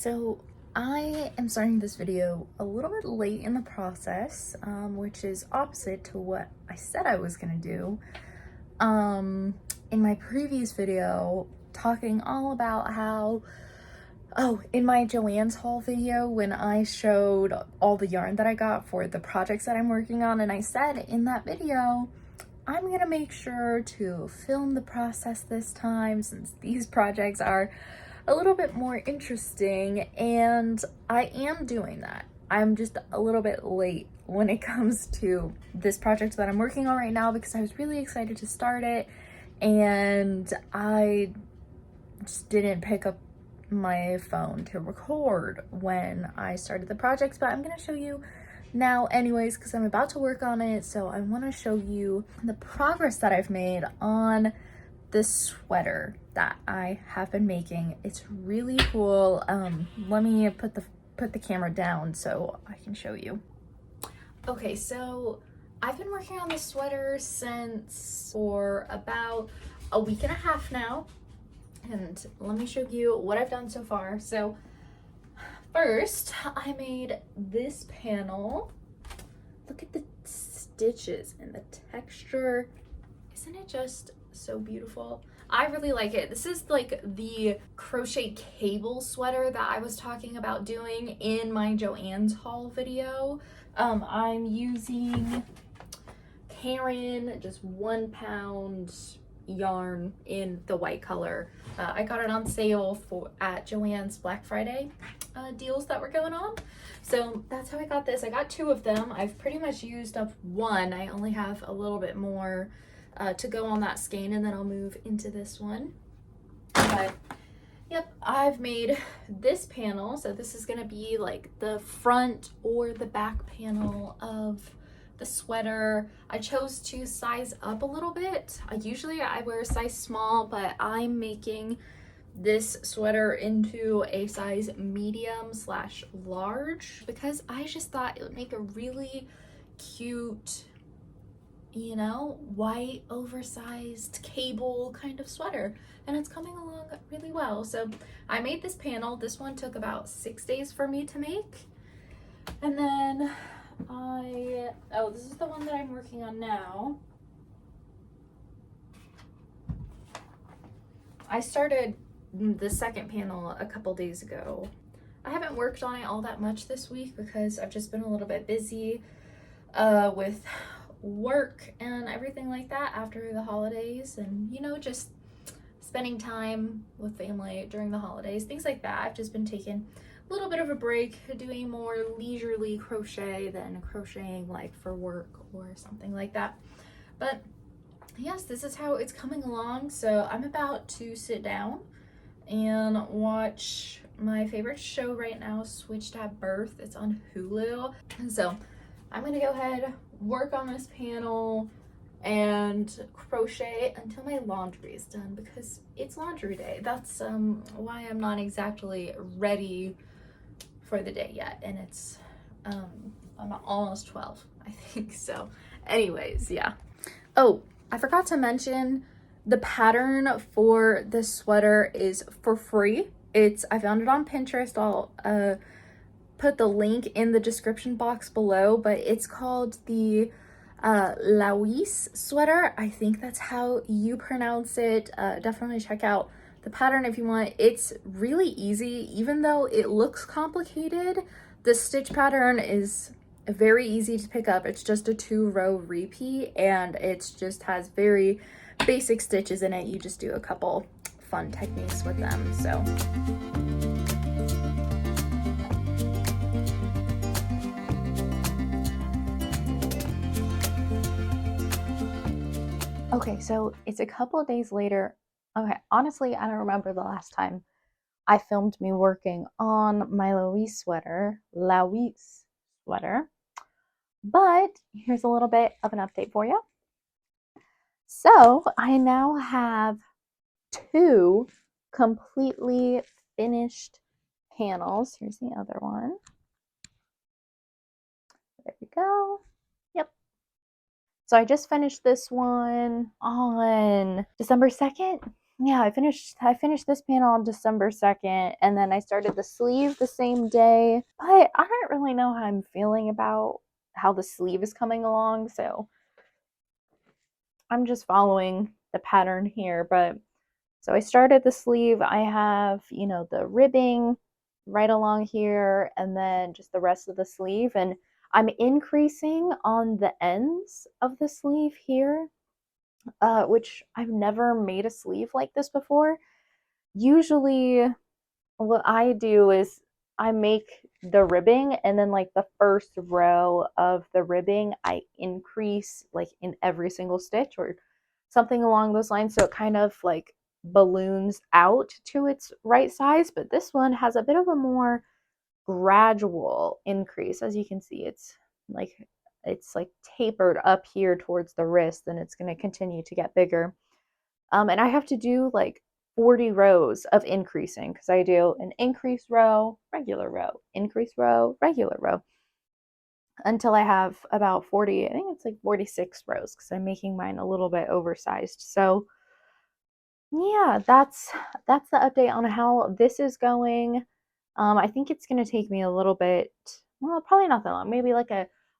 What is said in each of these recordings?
So I am starting this video a little bit late in the process, which is opposite to what I said I was gonna do. In my previous video, talking all about how, in my Joann's haul video, when I showed all the yarn that I got for the projects that I'm working on, and I said in that video, I'm gonna make sure to film the process this time since these projects are a little bit more interesting, and I am doing that. I'm just a little bit late when it comes to this project that I'm working on right now because I was really excited to start it and I just didn't pick up my phone to record when I started the project, but I'm gonna show you now anyways because I'm about to work on it. So I want to show you the progress that I've made on this sweater that I have been making. It's really cool. Let me put the camera down so I can show you. Okay, so I've been working on this sweater for about a week and a half now, and let me show you what I've done so far. So first, I made this panel. Look at the stitches and the texture. Isn't it just so beautiful? I really like it. This is like the crochet cable sweater that I was talking about doing in my Joann's haul video. I'm using Caron, just 1 pound yarn in the white color. I got it on sale at Joann's Black Friday deals that were going on. So that's how I got this. I got 2 of them. I've pretty much used up 1. I only have a little bit more to go on that skein, and then I'll move into this one. But yep, I've made this panel. So this is gonna be like the front or the back panel of the sweater. I chose to size up a little bit. Usually I wear a size small, but I'm making this sweater into a size medium/large because I just thought it would make a really cute, you know, white oversized cable kind of sweater, and it's coming along really well. So I made this panel. This one took about 6 days for me to make, and then this is the one that I'm working on now. I started the second panel a couple days ago. I haven't worked on it all that much this week because I've just been a little bit busy with work and everything like that after the holidays, and you know, just spending time with family during the holidays, things like that. I've just been taking a little bit of a break, doing more leisurely crochet than crocheting like for work or something like that. But yes, this is how it's coming along. So I'm about to sit down and watch my favorite show right now, Switched at Birth. It's on Hulu. And so I'm gonna go ahead, work on this panel, and crochet until my laundry is done because it's laundry day. That's why I'm not exactly ready for the day yet, and it's I'm almost 12, I think. So anyways, yeah. Oh, I forgot to mention the pattern for this sweater is for free. I found it on Pinterest. I'll put the link in the description box below, but it's called the Laoise sweater. I think that's how you pronounce it. Definitely check out the pattern if you want. It's really easy, even though it looks complicated. The stitch pattern is very easy to pick up. It's just a 2-row repeat, and it just has very basic stitches in it. You just do a couple fun techniques with them. So okay, so it's a couple of days later. Okay, honestly, I don't remember the last time I filmed me working on my Laoise sweater, but here's a little bit of an update for you. So I now have 2 completely finished panels. Here's the other one. There we go. Yep. So I just finished this one on December 2nd. yeah, I finished this panel on December 2nd, and then I started the sleeve the same day. But I don't really know how I'm feeling about how the sleeve is coming along, so I'm just following the pattern here. But so I started the sleeve. I have, you know, the ribbing right along here, and then just the rest of the sleeve, and I'm increasing on the ends of the sleeve here, which I've never made a sleeve like this before. Usually what I do is I make the ribbing, and then like the first row of the ribbing I increase like in every single stitch or something along those lines, so it kind of like balloons out to its right size. But this one has a bit of a more gradual increase. As you can see, it's like tapered up here towards the wrist, and it's going to continue to get bigger. And I have to do like 40 rows of increasing, because I do an increase row, increase row, regular row, until I have about 40, I think it's like 46 rows, because I'm making mine a little bit oversized. So yeah, that's the update on how this is going. I think it's going to take me a little bit, well, probably not that long, maybe like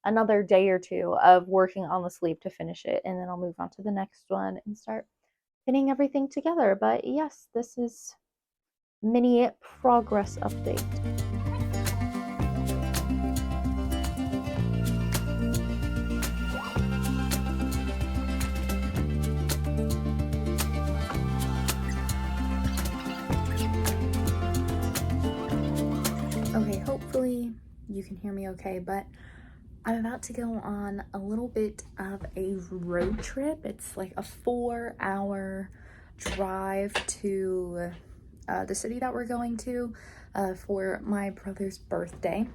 another day or two of working on the sleeve to finish it, and then I'll move on to the next one and start pinning everything together. But yes, this is mini progress update. Okay, hopefully you can hear me okay, but I'm about to go on a little bit of a road trip. It's like a 4-hour drive to the city that we're going to for my brother's birthday.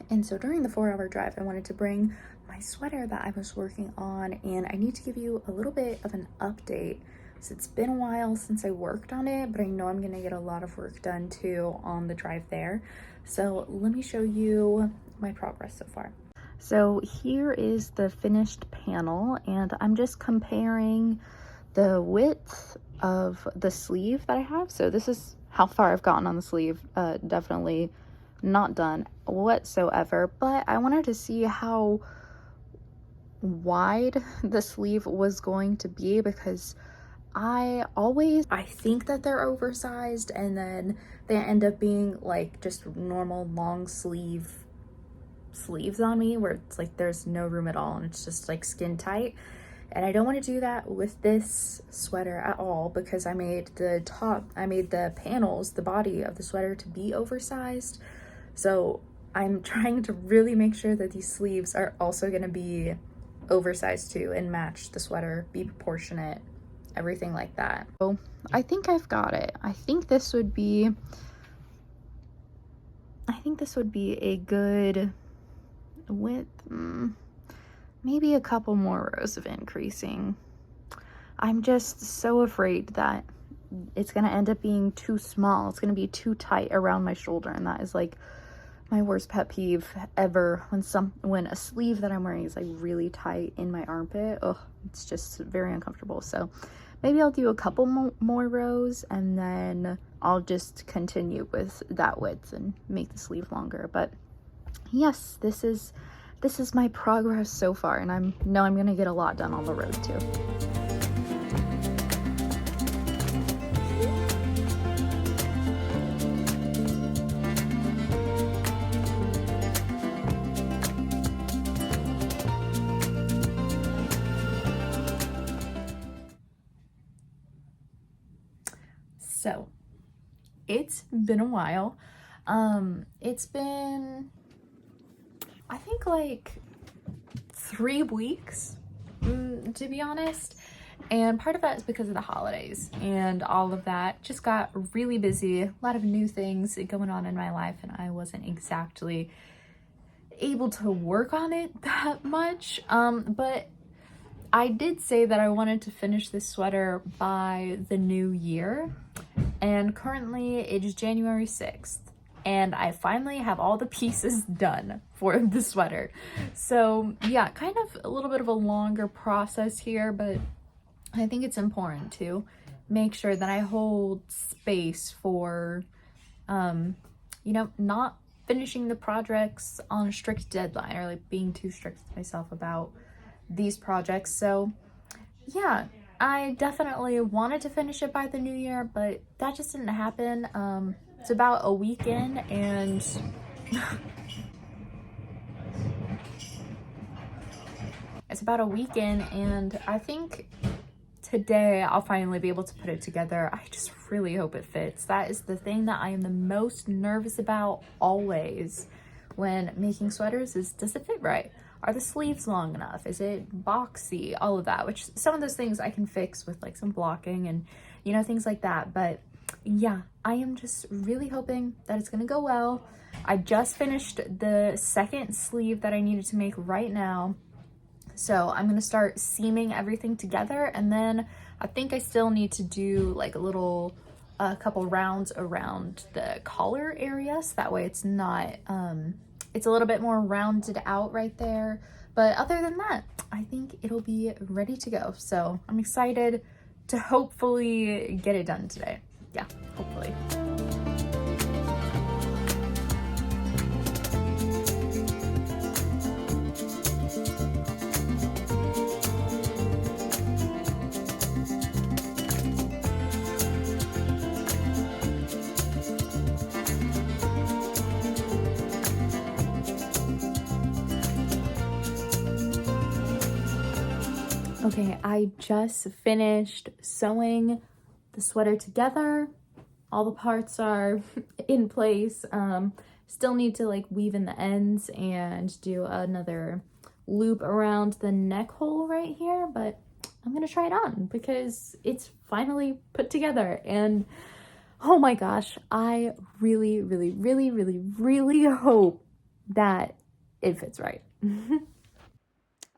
And so during the 4-hour drive, I wanted to bring my sweater that I was working on, and I need to give you a little bit of an update. So it's been a while since I worked on it, but I know I'm gonna get a lot of work done too on the drive there. So let me show you my progress so far. So here is the finished panel, and I'm just comparing the width of the sleeve that I have. So this is how far I've gotten on the sleeve. Definitely not done whatsoever, but I wanted to see how wide the sleeve was going to be, because I think that they're oversized, and then they end up being like just normal long sleeves on me, where it's like there's no room at all and it's just like skin tight. And I don't want to do that with this sweater at all, because I made the panels, the body of the sweater, to be oversized. So I'm trying to really make sure that these sleeves are also going to be oversized too, and match the sweater, be proportionate, everything like that. So I think I've got it. I think this would be a good width. Maybe a couple more rows of increasing. I'm just so afraid that it's gonna end up being too small. It's gonna be too tight around my shoulder, and that is like my worst pet peeve ever, when a sleeve that I'm wearing is like really tight in my armpit. Oh, it's just very uncomfortable. So maybe I'll do a couple more rows, and then I'll just continue with that width and make the sleeve longer. But yes, this is my progress so far, and I know I'm gonna get a lot done on the road too. So it's been a while. It's been, I think, like 3 weeks, to be honest. And part of that is because of the holidays and all of that. Just got really busy, a lot of new things going on in my life, and I wasn't exactly able to work on it that much. But I did say that I wanted to finish this sweater by the new year, and currently it is January 6th, and I finally have all the pieces done for the sweater. So yeah, kind of a little bit of a longer process here, but I think it's important to make sure that I hold space for, you know, not finishing the projects on a strict deadline or like being too strict with myself about these projects. So yeah, I definitely wanted to finish it by the new year, but that just didn't happen. It's about a week in, and it's about a week in, and I think today I'll finally be able to put it together. I just really hope it fits. That is the thing that I am the most nervous about always when making sweaters is, does it fit right? Are the sleeves long enough? Is it boxy? All of that, which some of those things I can fix with like some blocking and, you know, things like that. But yeah, I am just really hoping that it's gonna go well. I just finished the second sleeve that I needed to make right now. So I'm gonna start seaming everything together, and then I think I still need to do like a couple rounds around the collar area, so that way it's not, it's a little bit more rounded out right there. But other than that, I think it'll be ready to go. So I'm excited to hopefully get it done today. Yeah, hopefully. Okay, I just finished sewing the sweater together. All the parts are in place. Still need to like weave in the ends and do another loop around the neck hole right here, but I'm gonna try it on because it's finally put together. And oh my gosh, I really, really, really, really, really hope that it fits right.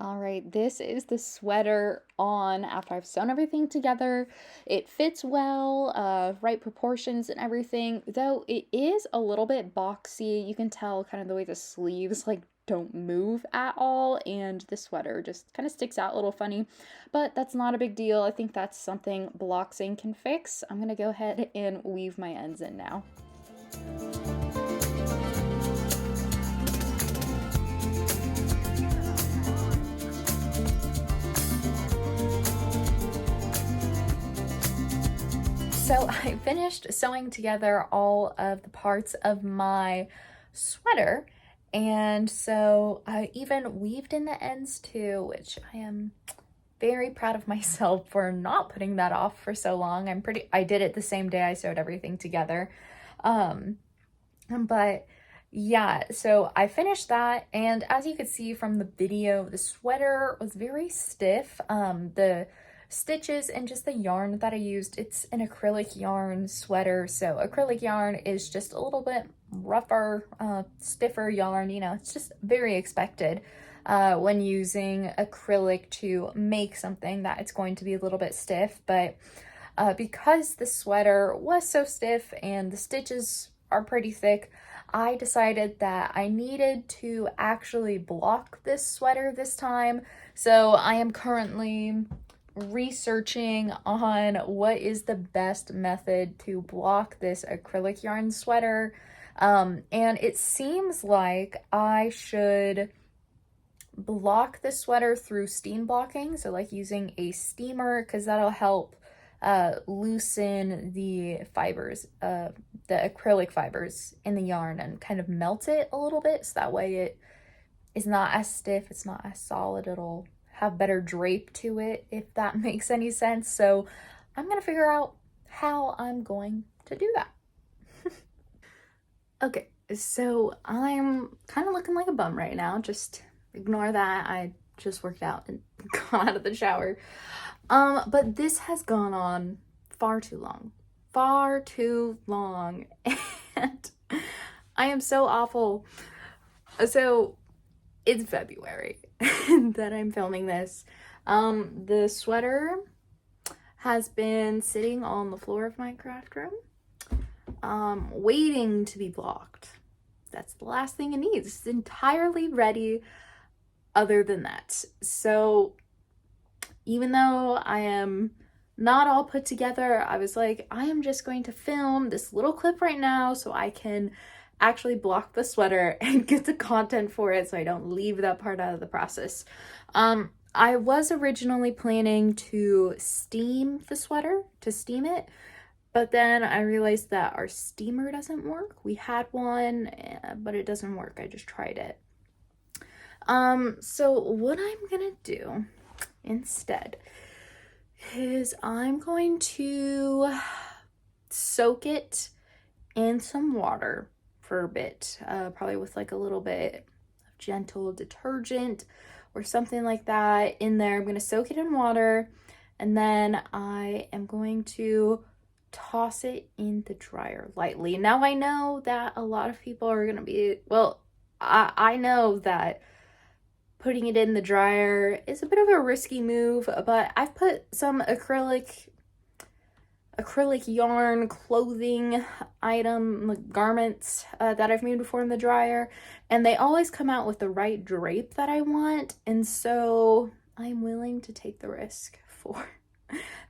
All right, this is the sweater on after I've sewn everything together. It fits well, right proportions and everything, though it is a little bit boxy. You can tell kind of the way the sleeves like don't move at all, and the sweater just kind of sticks out a little funny, but that's not a big deal. I think that's something bloxing can fix. I'm gonna go ahead and weave my ends in now. So I finished sewing together all of the parts of my sweater, and so I even weaved in the ends too, which I am very proud of myself for not putting that off for so long. I did it the same day I sewed everything together. But yeah, so I finished that, and as you could see from the video, the sweater was very stiff. The stitches and just the yarn that I used, it's an acrylic yarn sweater, so acrylic yarn is just a little bit rougher, stiffer yarn. You know, it's just very expected when using acrylic to make something that it's going to be a little bit stiff. But because the sweater was so stiff and the stitches are pretty thick, I decided that I needed to actually block this sweater this time. So I am currently researching on what is the best method to block this acrylic yarn sweater. And it seems like I should block the sweater through steam blocking. So like using a steamer, because that'll help loosen the fibers, the acrylic fibers in the yarn, and kind of melt it a little bit, so that way it is not as stiff, it's not as solid, it'll have better drape to it, if that makes any sense. So I'm gonna figure out how I'm going to do that. Okay, so I'm kind of looking like a bum right now. Just ignore that. I just worked out and got out of the shower. But this has gone on far too long, and I am so awful. So it's February that I'm filming this. The sweater has been sitting on the floor of my craft room, waiting to be blocked. That's the last thing it needs. It's entirely ready other than that. So even though I am not all put together. I was like, I am just going to film this little clip right now so I can actually block the sweater and get the content for it so I don't leave that part out of the process. I was originally planning to steam the sweater, to steam it, but then I realized that our steamer doesn't work. We had one, but it doesn't work. I just tried it. So what I'm gonna do instead is I'm going to soak it in some water for a bit, probably with like a little bit of gentle detergent or something like that in there. I'm going to soak it in water, and then I am going to toss it in the dryer lightly. Now I know that a lot of people are going to be, well, I know that putting it in the dryer is a bit of a risky move, but I've put some acrylic yarn clothing item, like garments that I've made before in the dryer, and they always come out with the right drape that I want, and so I'm willing to take the risk for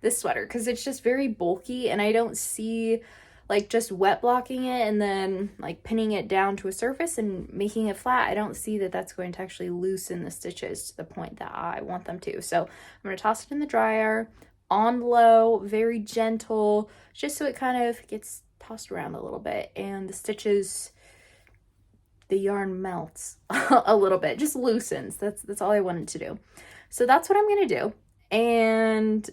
this sweater because it's just very bulky, and I don't see like just wet blocking it and then like pinning it down to a surface and making it flat. I don't see that that's going to actually loosen the stitches to the point that I want them to. So I'm going to toss it in the dryer on low, very gentle, just so it kind of gets tossed around a little bit and the stitches, the yarn melts a little bit, just loosens. That's all I wanted to do. So that's what I'm gonna do, and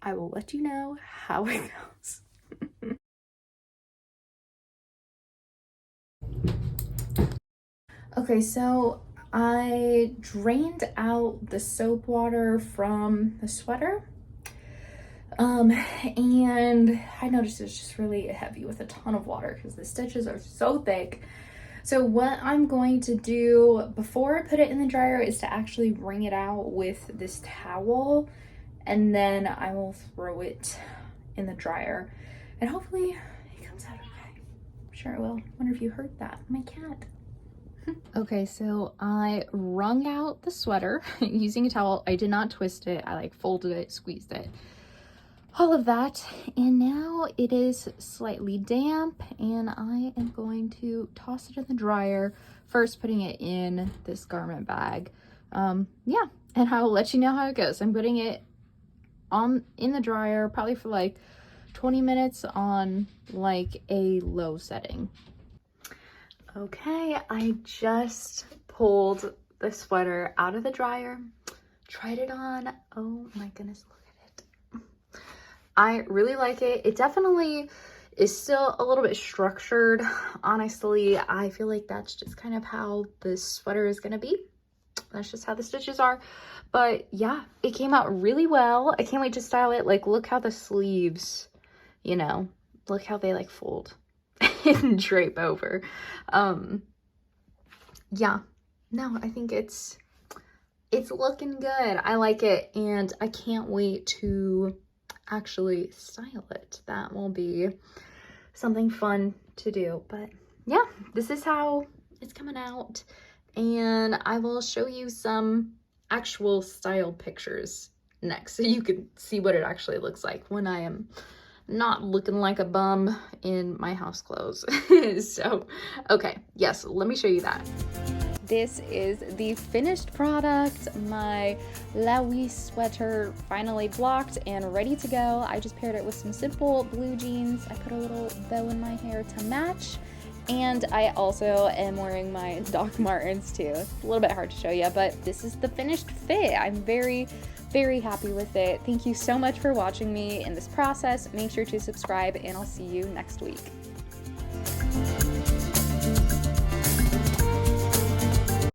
I will let you know how it goes. Okay, so I drained out the soap water from the sweater, and I noticed it's just really heavy with a ton of water because the stitches are so thick. So what I'm going to do before I put it in the dryer is to actually wring it out with this towel, and then I will throw it in the dryer, and hopefully it comes out okay. I'm sure it will. I wonder if you heard that, my cat. Okay, so I wrung out the sweater using a towel. I did not twist it. I like folded it, squeezed it, all of that. And now it is slightly damp, and I am going to toss it in the dryer, first putting it in this garment bag. Yeah, and I will let you know how it goes. I'm putting it in the dryer probably for like 20 minutes on like a low setting. Okay, I just pulled the sweater out of the dryer, tried it on. Oh my goodness, look at it. I really like it. It definitely is still a little bit structured. Honestly, I feel like that's just kind of how this sweater is gonna be. That's just how the stitches are. But yeah, it came out really well. I can't wait to style it. Like, look how the sleeves, you know, look how they like fold and drape over. Yeah, no, I think it's looking good. I like it, and I can't wait to actually style it. That will be something fun to do. But yeah, this is how it's coming out, and I will show you some actual style pictures next so you can see what it actually looks like when I am not looking like a bum in my house clothes. So, okay, yes, let me show you that. This is the finished product. My Laoise sweater finally blocked and ready to go. I just paired it with some simple blue jeans. I put a little bow in my hair to match. And I also am wearing my Doc Martens too. It's a little bit hard to show you, but this is the finished fit. I'm very, very happy with it. Thank you so much for watching me in this process. Make sure to subscribe, and I'll see you next week.